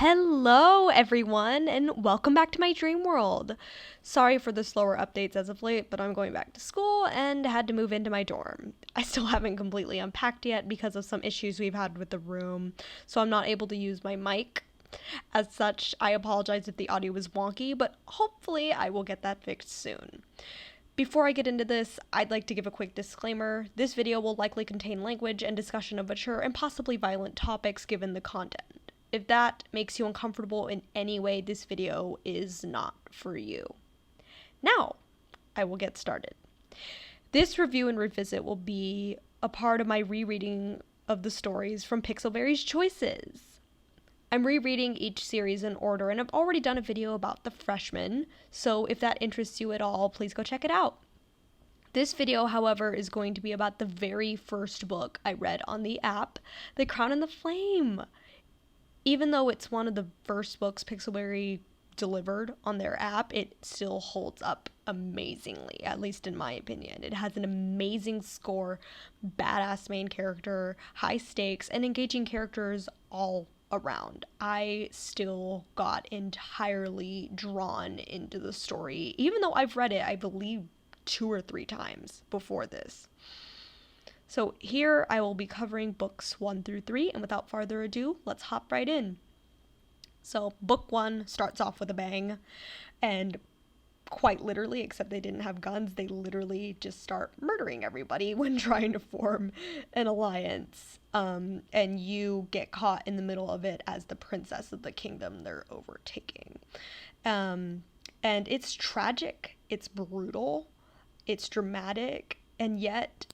Hello, everyone, and welcome back to my dream world. Sorry for the slower updates as of late, but I'm going back to school and had to move into my dorm. I still haven't completely unpacked yet because of some issues we've had with the room, so I'm not able to use my mic. As such, I apologize if the audio was wonky, but hopefully I will get that fixed soon. Before I get into this, I'd like to give a quick disclaimer. This video will likely contain language and discussion of mature and possibly violent topics given the content. If that makes you uncomfortable in any way, this video is not for you. Now, I will get started. This review and revisit will be a part of my rereading of the stories from Pixelberry's Choices. I'm rereading each series in order, and I've already done a video about The Freshman, so if that interests you at all, please go check it out. This video, however, is going to be about the very first book I read on the app, The Crown and the Flame. Even though it's one of the first books Pixelberry delivered on their app, it still holds up amazingly, at least in my opinion. It has an amazing score, badass main character, high stakes, and engaging characters all around. I still got entirely drawn into the story, even though I've read it, I believe, 2 or 3 times before this. So here I will be covering books 1 through 3, and without further ado, let's hop right in. So book 1 starts off with a bang, and quite literally, except they didn't have guns, they literally just start murdering everybody when trying to form an alliance, and you get caught in the middle of it as the princess of the kingdom they're overtaking. And it's tragic, it's brutal, it's dramatic, and yet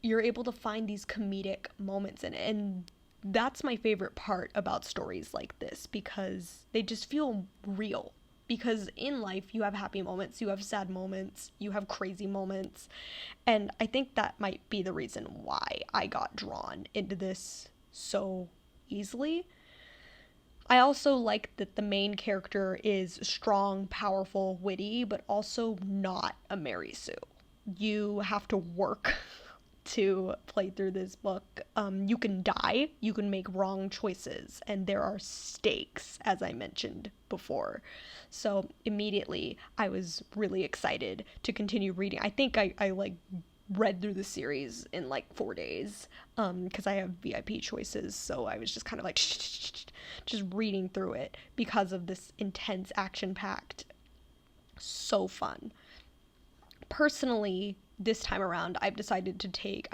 you're able to find these comedic moments in it, and that's my favorite part about stories like this, because they just feel real. Because in life, you have happy moments, you have sad moments, you have crazy moments, and I think that might be the reason why I got drawn into this so easily. I also like that the main character is strong, powerful, witty, but also not a Mary Sue. You have to work to play through this book. You can die, you can make wrong choices, and there are stakes, as I mentioned before. So immediately I was really excited to continue reading. I think I like read through the series in like 4 days, because I have VIP choices, so I was just kind of like just reading through it because of this intense, action-packed, so fun. Personally, this time around, I decided to take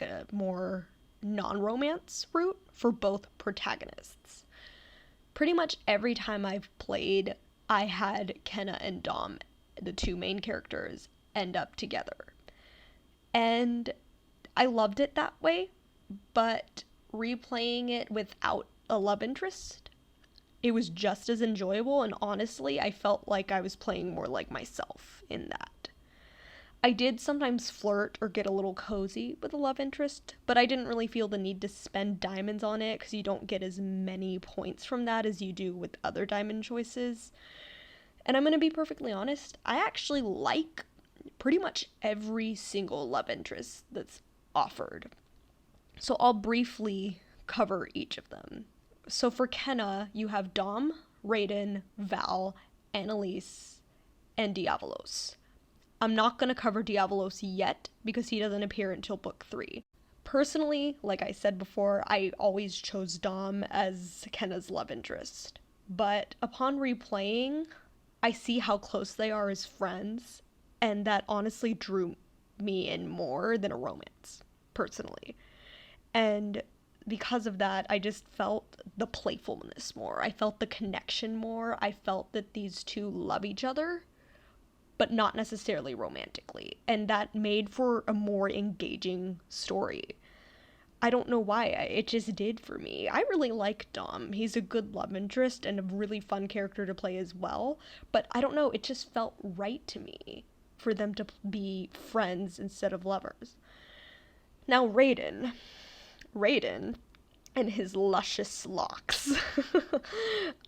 a more non-romance route for both protagonists. Pretty much every time I've played, I had Kenna and Dom, the 2 main characters, end up together. And I loved it that way, but replaying it without a love interest, it was just as enjoyable, and honestly, I felt like I was playing more like myself in that. I did sometimes flirt or get a little cozy with a love interest, but I didn't really feel the need to spend diamonds on it because you don't get as many points from that as you do with other diamond choices. And I'm going to be perfectly honest, I actually like pretty much every single love interest that's offered. So I'll briefly cover each of them. So for Kenna, you have Dom, Raiden, Val, Annelise, and Diabolos. I'm not going to cover Diabolos yet because he doesn't appear until book 3. Personally, like I said before, I always chose Dom as Kenna's love interest. But upon replaying, I see how close they are as friends, and that honestly drew me in more than a romance, personally. And because of that, I just felt the playfulness more. I felt the connection more. I felt that these 2 love each other, but not necessarily romantically, and that made for a more engaging story. I don't know why, it just did for me. I really like Dom. He's a good love interest and a really fun character to play as well, but I don't know, it just felt right to me for them to be friends instead of lovers. Now Raiden and his luscious locks.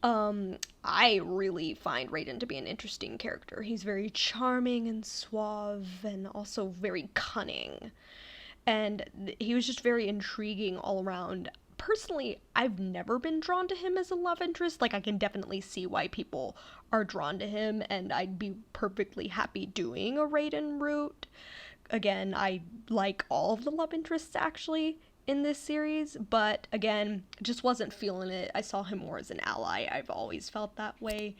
I really find Raiden to be an interesting character. He's very charming and suave and also very cunning. And he was just very intriguing all around. personally, I've never been drawn to him as a love interest. Like, I can definitely see why people are drawn to him, and I'd be perfectly happy doing a Raiden route. Again, I like all of the love interests, actually, in this series, but again, just wasn't feeling it. I saw him more as an ally. I've always felt that way.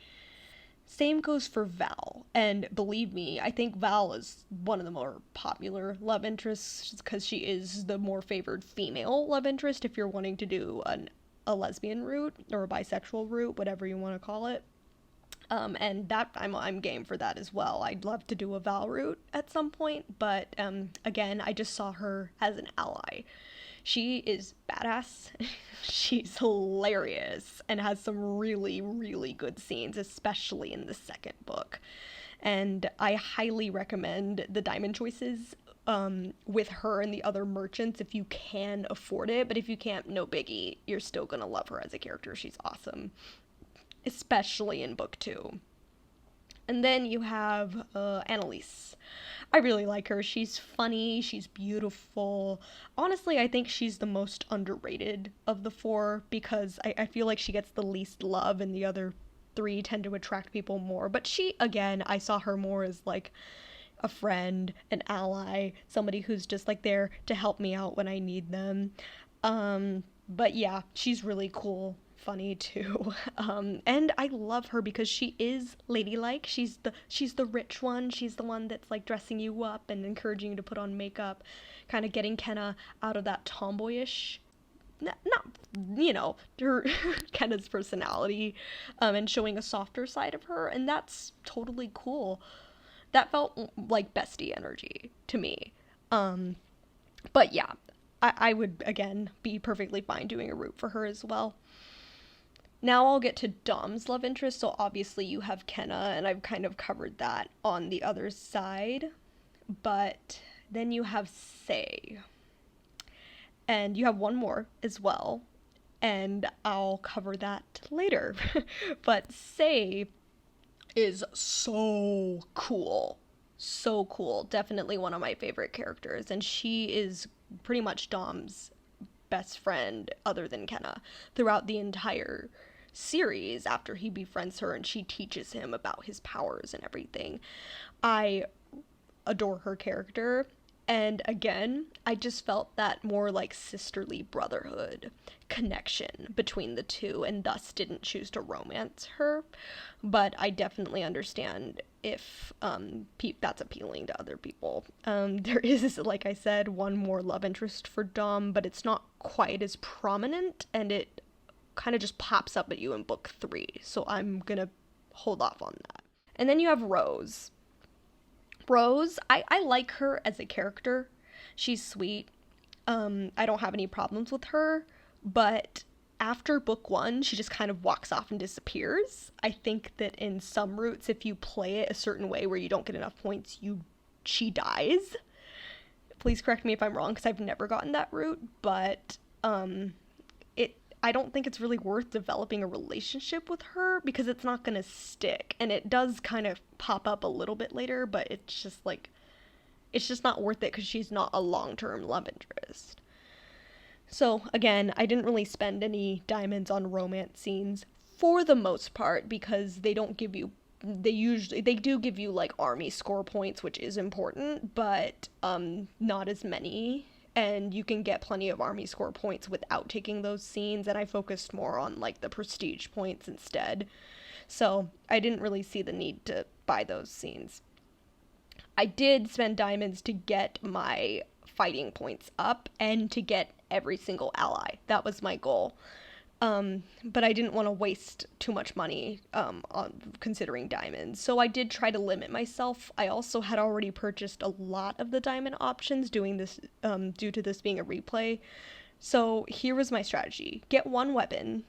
Same goes for Val, and believe me, I think Val is one of the more popular love interests because she is the more favored female love interest if you're wanting to do a lesbian route or a bisexual route, whatever you want to call it. And that I'm game for that as well. I'd love to do a Val route at some point, but again, I just saw her as an ally. She is badass. She's hilarious and has some really, really good scenes, especially in the second book. And I highly recommend the diamond choices with her and the other merchants if you can afford it. But if you can't, no biggie. You're still gonna love her as a character. She's awesome, especially in book 2. And then you have Annelise. I really like her. She's funny. She's beautiful. Honestly, I think she's the most underrated of the 4 because I feel like she gets the least love and the other 3 tend to attract people more. But she, again, I saw her more as like a friend, an ally, somebody who's just like there to help me out when I need them. But yeah, she's really cool. Funny too. And I love her because she is ladylike. She's the rich one. She's the one that's like dressing you up and encouraging you to put on makeup, kind of getting Kenna out of that tomboyish, not her Kenna's personality, and showing a softer side of her, and that's totally cool. That felt like bestie energy to me. But yeah, I would again be perfectly fine doing a route for her as well. Now I'll get to Dom's love interest, so obviously you have Kenna, and I've kind of covered that on the other side. But then you have Sei. And you have one more as well, and I'll cover that later. But Sei is so cool. So cool. Definitely one of my favorite characters, and she is pretty much Dom's best friend other than Kenna throughout the entire series after he befriends her and she teaches him about his powers and everything. I adore her character, and again, I just felt that more like sisterly brotherhood connection between the two and thus didn't choose to romance her, but I definitely understand if that's appealing to other people. There is, like I said, one more love interest for Dom, but it's not quite as prominent, and it kind of just pops up at you in book 3, so I'm gonna hold off on that. And then you have Rose. Rose, I like her as a character. She's sweet. I don't have any problems with her, but after book 1, she just kind of walks off and disappears. I think that in some routes, if you play it a certain way where you don't get enough points, she dies. Please correct me if I'm wrong, because I've never gotten that route, but I don't think it's really worth developing a relationship with her because it's not gonna stick, and it does kind of pop up a little bit later, but it's just not worth it because she's not a long-term love interest. So again, I didn't really spend any diamonds on romance scenes for the most part because they do give you like army score points, which is important, but not as many, and you can get plenty of army score points without taking those scenes, and I focused more on like the prestige points instead. So I didn't really see the need to buy those scenes. I did spend diamonds to get my fighting points up and to get every single ally. That was my goal. But I didn't want to waste too much money on considering diamonds, so I did try to limit myself. I also had already purchased a lot of the diamond options doing this due to this being a replay. So here was my strategy: get one weapon,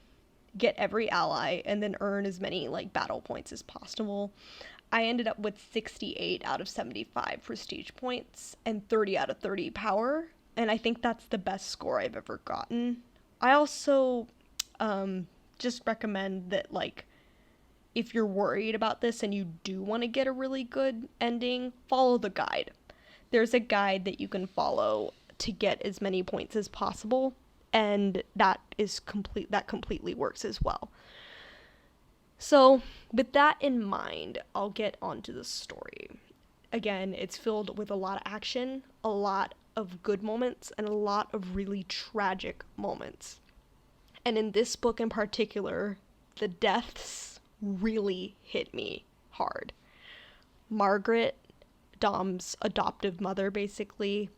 get every ally, and then earn as many like battle points as possible. I ended up with 68 out of 75 prestige points and 30 out of 30 power, and I think that's the best score I've ever gotten. I also just recommend that, like, if you're worried about this and you do want to get a really good ending, follow the guide. There's a guide that you can follow to get as many points as possible, and that completely works as well. So with that in mind, I'll get onto the story. Again, it's filled with a lot of action, a lot of good moments, and a lot of really tragic moments. And in this book in particular, the deaths really hit me hard. Margaret, Dom's adoptive mother, basically,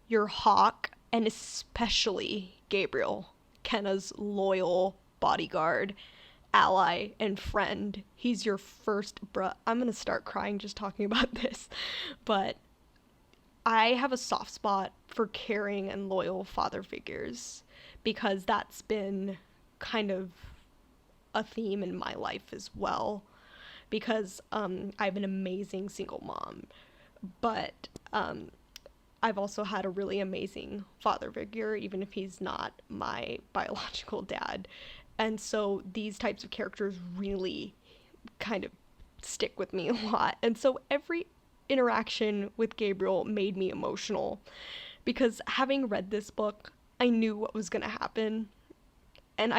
your hawk, and especially Gabriel, Kenna's loyal bodyguard, ally, and friend. He's your first I'm gonna start crying just talking about this, but I have a soft spot for caring and loyal father figures because that's been kind of a theme in my life as well, because I have an amazing single mom, but I've also had a really amazing father figure, even if he's not my biological dad. And so these types of characters really kind of stick with me a lot. And so every interaction with Gabriel made me emotional, because having read this book, I knew what was going to happen. And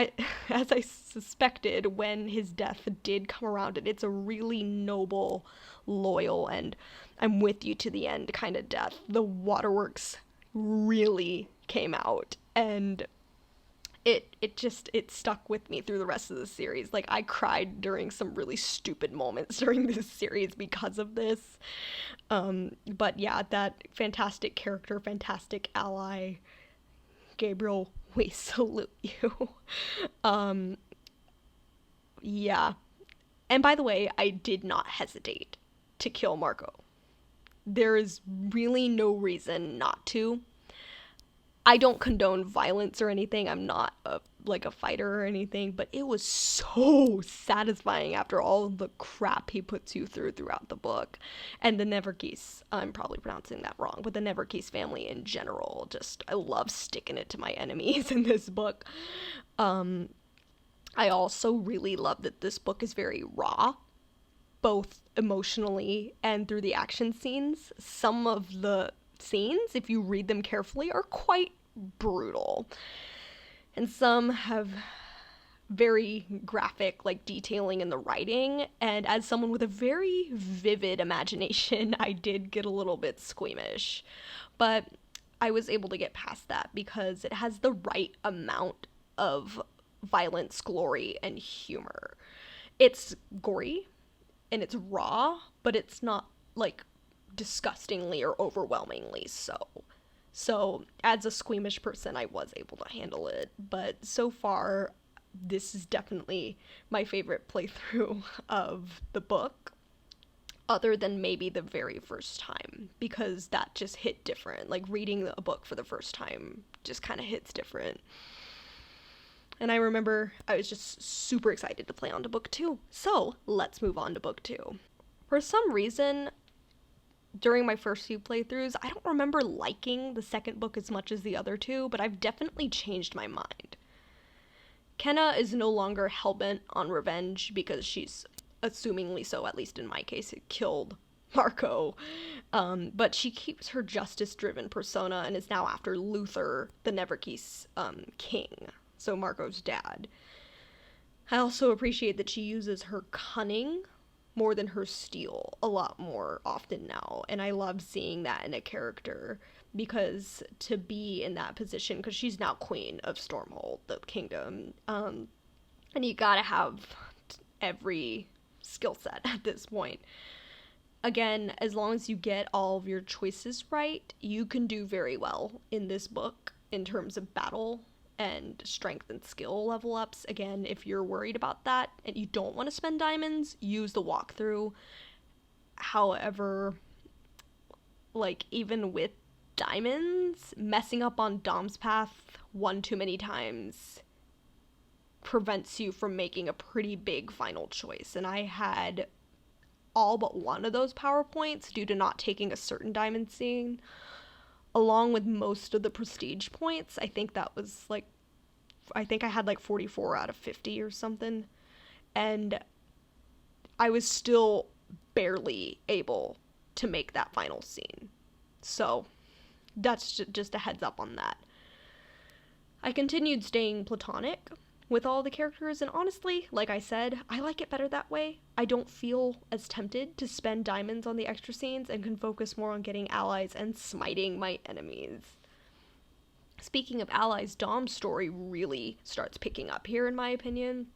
as I suspected, when his death did come around, and it's a really noble, loyal, and I'm with you to the end kind of death, the waterworks really came out, and it stuck with me through the rest of the series. Like, I cried during some really stupid moments during this series because of this. But yeah, that fantastic character, fantastic ally, Gabriel, we salute you. Yeah. And by the way, I did not hesitate to kill Marco. There is really no reason not to. I don't condone violence or anything. I'm not a fighter or anything, but it was so satisfying after all the crap he puts you throughout the book. And the Nevergeese, I'm probably pronouncing that wrong, but the Nevergeese family in general, just, I love sticking it to my enemies in this book. I also really love that this book is very raw, both emotionally and through the action scenes. Some of the scenes, if you read them carefully, are quite brutal. And some have very graphic, detailing in the writing. And as someone with a very vivid imagination, I did get a little bit squeamish. But I was able to get past that because it has the right amount of violence, glory, and humor. It's gory and it's raw, but it's not disgustingly or overwhelmingly so. So as a squeamish person, I was able to handle it, but so far this is definitely my favorite playthrough of the book, other than maybe the very first time, because that just hit different. Reading a book for the first time just kind of hits different. And I remember I was just super excited to play on to book 2. So let's move on to book 2. For some reason, during my first few playthroughs, I don't remember liking the second book as much as the other two, but I've definitely changed my mind. Kenna is no longer hellbent on revenge because she's, assumingly so, at least in my case, killed Marco. But she keeps her justice-driven persona and is now after Luther, the Nevergeese king, so Marco's dad. I also appreciate that she uses her cunning more than her steel a lot more often now, and I love seeing that in a character, because to be in that position, because she's now queen of Stormhold, the kingdom, and you gotta have every skill set at this point. Again, as long as you get all of your choices right, you can do very well in this book in terms of battle and strength and skill level ups. Again, if you're worried about that and you don't want to spend diamonds, use the walkthrough. However, even with diamonds, messing up on Dom's path one too many times prevents you from making a pretty big final choice. And I had all but one of those PowerPoints due to not taking a certain diamond scene, along with most of the prestige points. I think that was I think I had 44 out of 50 or something, and I was still barely able to make that final scene. So that's just a heads up on that. I continued staying platonic with all the characters, and honestly, like I said, I like it better that way. I don't feel as tempted to spend diamonds on the extra scenes and can focus more on getting allies and smiting my enemies. Speaking of allies, Dom's story really starts picking up here, in my opinion.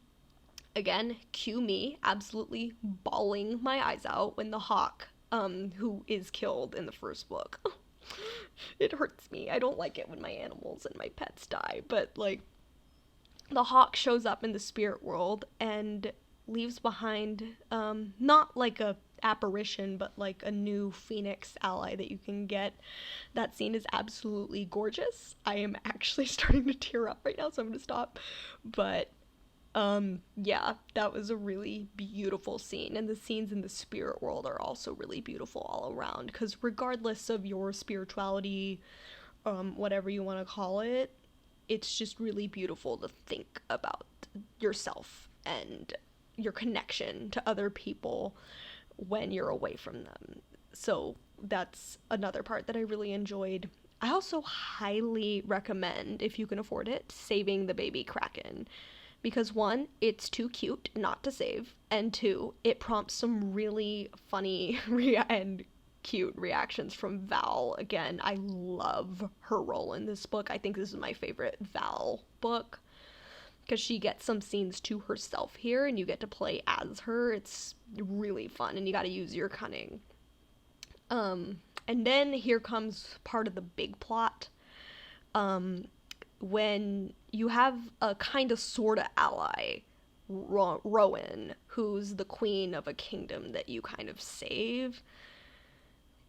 Again, cue me absolutely bawling my eyes out when the hawk, who is killed in the first book. It hurts me. I don't like it when my animals and my pets die, but, like, the hawk shows up in the spirit world and leaves behind, not like a apparition, but like a new phoenix ally that you can get. That scene is absolutely gorgeous. I am actually starting to tear up right now, so I'm gonna stop. But yeah, that was a really beautiful scene, and the scenes in the spirit world are also really beautiful all around, because regardless of your spirituality, whatever you want to call it, it's just really beautiful to think about yourself and your connection to other people when you're away from them. So that's another part that I really enjoyed. I also highly recommend, if you can afford it, saving the baby kraken. Because one, it's too cute not to save, and two, it prompts some really funny and cute reactions from Val. Again, I love her role in this book. I think this is my favorite Val book, because she gets some scenes to herself here, and you get to play as her. It's really fun, and you gotta use your cunning. And then here comes part of the big plot. When you have a kind of sort of ally, Rowan, who's the queen of a kingdom that you kind of save.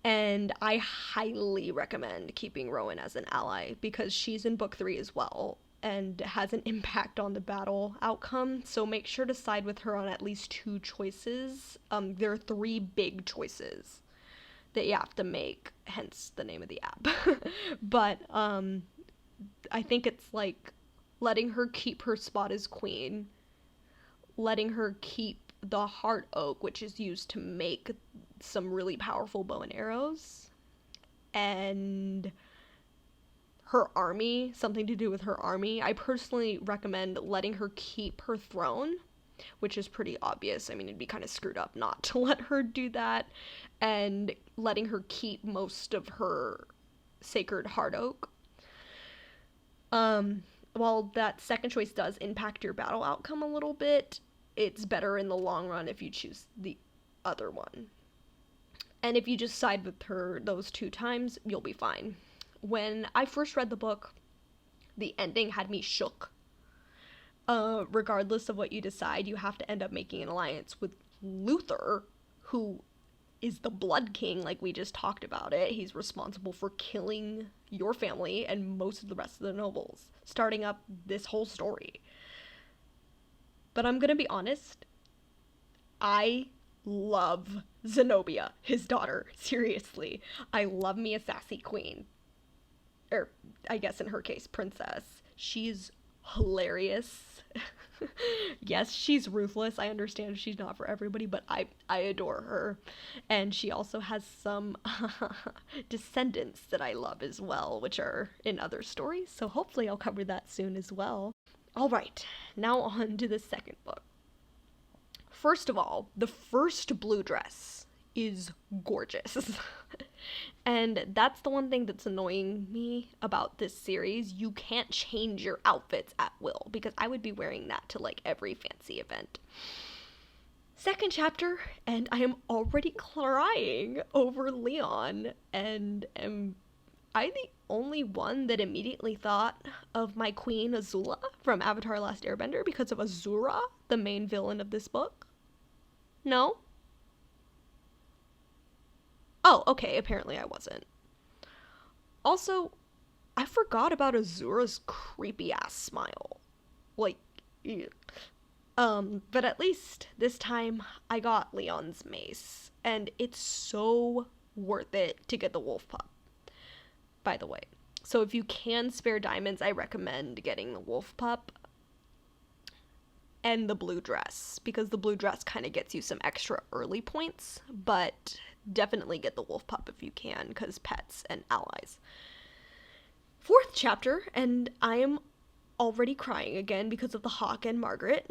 And I highly recommend keeping Rowan as an ally, because she's in book 3 as well and has an impact on the battle outcome. So make sure to side with her on at least 2 choices. There are 3 big choices that you have to make, hence the name of the app. But I think it's like letting her keep her spot as queen, letting her keep the heart oak, which is used to make some really powerful bow and arrows, and her army, something to do with her army. I personally recommend letting her keep her throne, which is pretty obvious. I mean, it'd be kind of screwed up not to let her do that, and letting her keep most of her sacred heart oak. While that second choice does impact your battle outcome a little bit, it's better in the long run if you choose the other one. And if you just side with her those 2 times, you'll be fine. When I first read the book, the ending had me shook. Regardless of what you decide, you have to end up making an alliance with Luther, who is the Blood King, like we just talked about it. He's responsible for killing your family and most of the rest of the nobles, starting up this whole story. But I'm gonna be honest, I love Zenobia, his daughter. Seriously. I love me a sassy queen. Or, I guess in her case, princess. She's hilarious. Yes, she's ruthless. I understand she's not for everybody, but I adore her. And she also has some descendants that I love as well, which are in other stories, so hopefully I'll cover that soon as well. Alright, now on to the second book. First of all, the first blue dress is gorgeous. And that's the one thing that's annoying me about this series. You can't change your outfits at will, because I would be wearing that to like every fancy event. Second chapter, and I am already crying over Leon, and am I the only one that immediately thought of my queen Azula from Avatar: Last Airbender because of Azura, the main villain of this book? No? Oh, okay, apparently I wasn't. Also, I forgot about Azura's creepy-ass smile. Like, ew. But at least this time I got Leon's mace, and it's so worth it to get the wolf pup, by the way. So if you can spare diamonds, I recommend getting the wolf pup and the blue dress, because the blue dress kind of gets you some extra early points, but definitely get the wolf pup if you can, because pets and allies. Fourth chapter, and I am already crying again because of the Hawk and Margaret.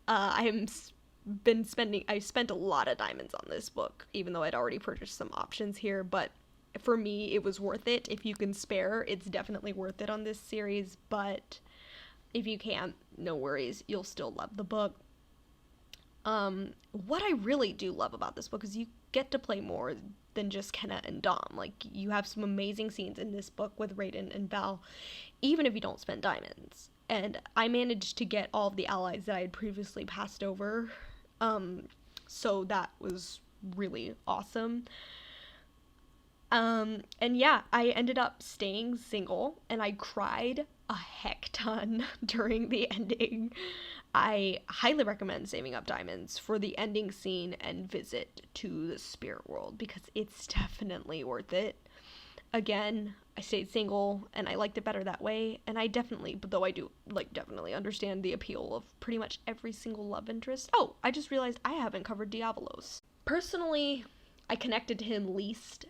I spent a lot of diamonds on this book, even though I'd already purchased some options here, but for me, it was worth it. If you can spare, it's definitely worth it on this series, but if you can't, no worries, you'll still love the book. What I really do love about this book is you get to play more than just Kenna and Dom. Like, you have some amazing scenes in this book with Raiden and Val, even if you don't spend diamonds. And I managed to get all of the allies that I had previously passed over, so that was really awesome. And yeah, I ended up staying single, and I cried a heck ton during the ending. I highly recommend saving up diamonds for the ending scene and visit to the spirit world, because it's definitely worth it. Again, I stayed single, and I liked it better that way, and I definitely, but though I do, definitely understand the appeal of pretty much every single love interest. Oh, I just realized I haven't covered Diabolos. Personally, I connected to him least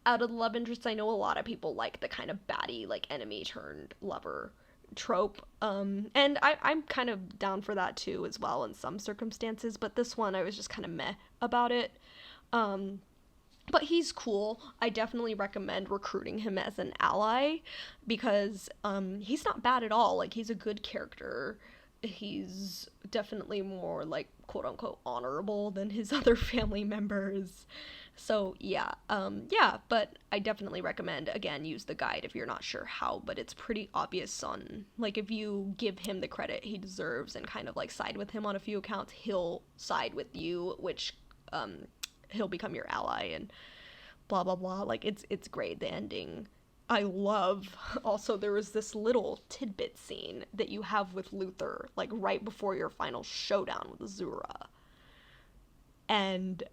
out of the love interests. I know a lot of people like the kind of baddie, enemy turned lover trope, and I'm kind of down for that too as well in some circumstances, but this one I was just kind of meh about it. But he's cool. I definitely recommend recruiting him as an ally, because he's not bad at all. He's a good character. He's definitely more, quote unquote honorable than his other family members. So yeah, but I definitely recommend, again, use the guide if you're not sure how, but it's pretty obvious on, if you give him the credit he deserves and kind of side with him on a few accounts, he'll side with you, which he'll become your ally and blah blah blah. It's great, the ending. I love, also, there was this little tidbit scene that you have with Luther, right before your final showdown with Azura, and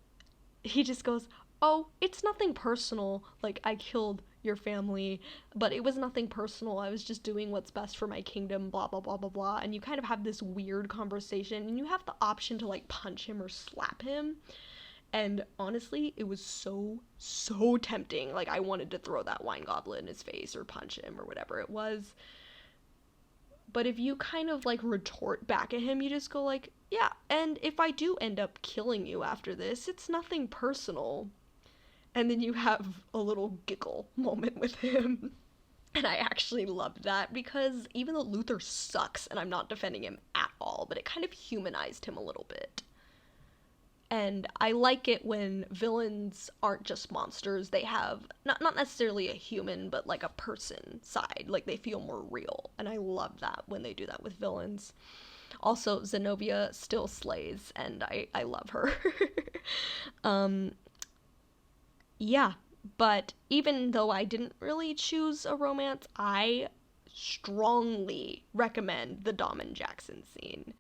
he just goes, oh, it's nothing personal, I killed your family, but it was nothing personal, I was just doing what's best for my kingdom, blah blah blah blah blah. And you kind of have this weird conversation, and you have the option to punch him or slap him, and honestly, it was so tempting. I wanted to throw that wine goblet in his face or punch him or whatever it was. But if you kind of retort back at him, you just go yeah, and if I do end up killing you after this, it's nothing personal. And then you have a little giggle moment with him. And I actually loved that, because even though Luther sucks, and I'm not defending him at all, but it kind of humanized him a little bit. And I like it when villains aren't just monsters. They have not necessarily a human, but a person side. They feel more real. And I love that when they do that with villains. Also, Zenobia still slays, and I love her. Yeah, but even though I didn't really choose a romance, I strongly recommend the Dom and Jackson scene.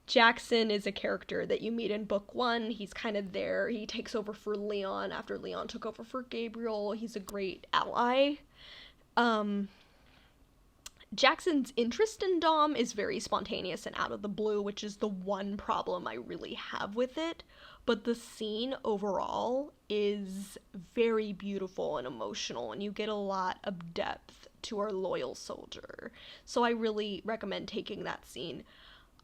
Jackson is a character that you meet in book 1. He's kind of there. He takes over for Leon after Leon took over for Gabriel. He's a great ally. Jackson's interest in Dom is very spontaneous and out of the blue, which is the one problem I really have with it. But the scene overall is very beautiful and emotional, and you get a lot of depth to our loyal soldier. So I really recommend taking that scene.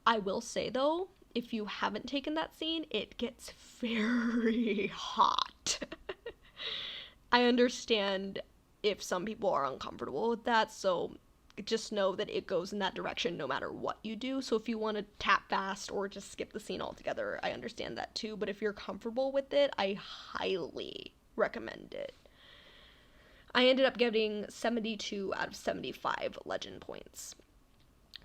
I will say, though, if you haven't taken that scene, it gets very hot. I understand if some people are uncomfortable with that, so just know that it goes in that direction no matter what you do. So if you want to tap fast or just skip the scene altogether, I understand that too. But if you're comfortable with it, I highly recommend it. I ended up getting 72 out of 75 legend points,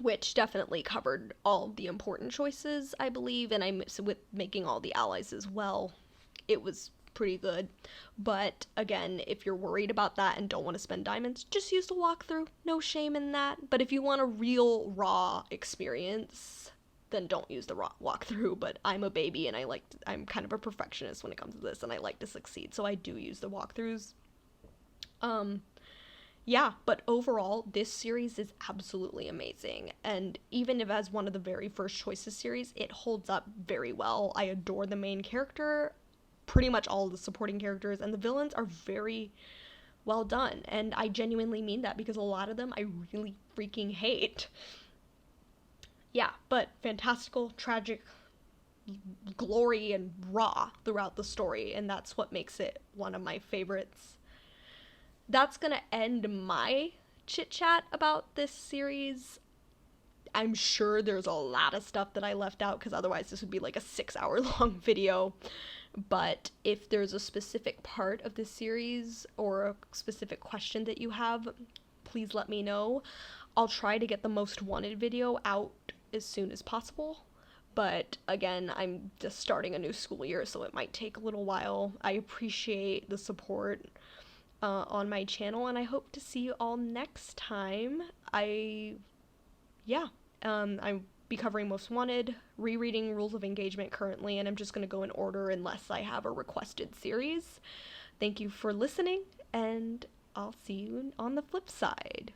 which definitely covered all the important choices, I believe, and with making all the allies as well, it was pretty good. But again, if you're worried about that and don't want to spend diamonds, just use the walkthrough. No shame in that. But if you want a real raw experience, then don't use the raw walkthrough. But I'm a baby, and I'm kind of a perfectionist when it comes to this, and I like to succeed, so I do use the walkthroughs. Yeah, but overall, this series is absolutely amazing, and even if as one of the very first choices series, it holds up very well. I adore the main character, pretty much all of the supporting characters, and the villains are very well done. And I genuinely mean that, because a lot of them I really freaking hate. Yeah, but fantastical, tragic, glory, and raw throughout the story, and that's what makes it one of my favorites. That's gonna end my chit chat about this series. I'm sure there's a lot of stuff that I left out, because otherwise this would be like a 6-hour long video. But if there's a specific part of this series or a specific question that you have, please let me know. I'll try to get the most wanted video out as soon as possible. But again, I'm just starting a new school year, so it might take a little while. I appreciate the support on my channel, and I hope to see you all next time. I'll be covering Most Wanted, rereading Rules of Engagement currently, and I'm just going to go in order unless I have a requested series. Thank you for listening, and I'll see you on the flip side.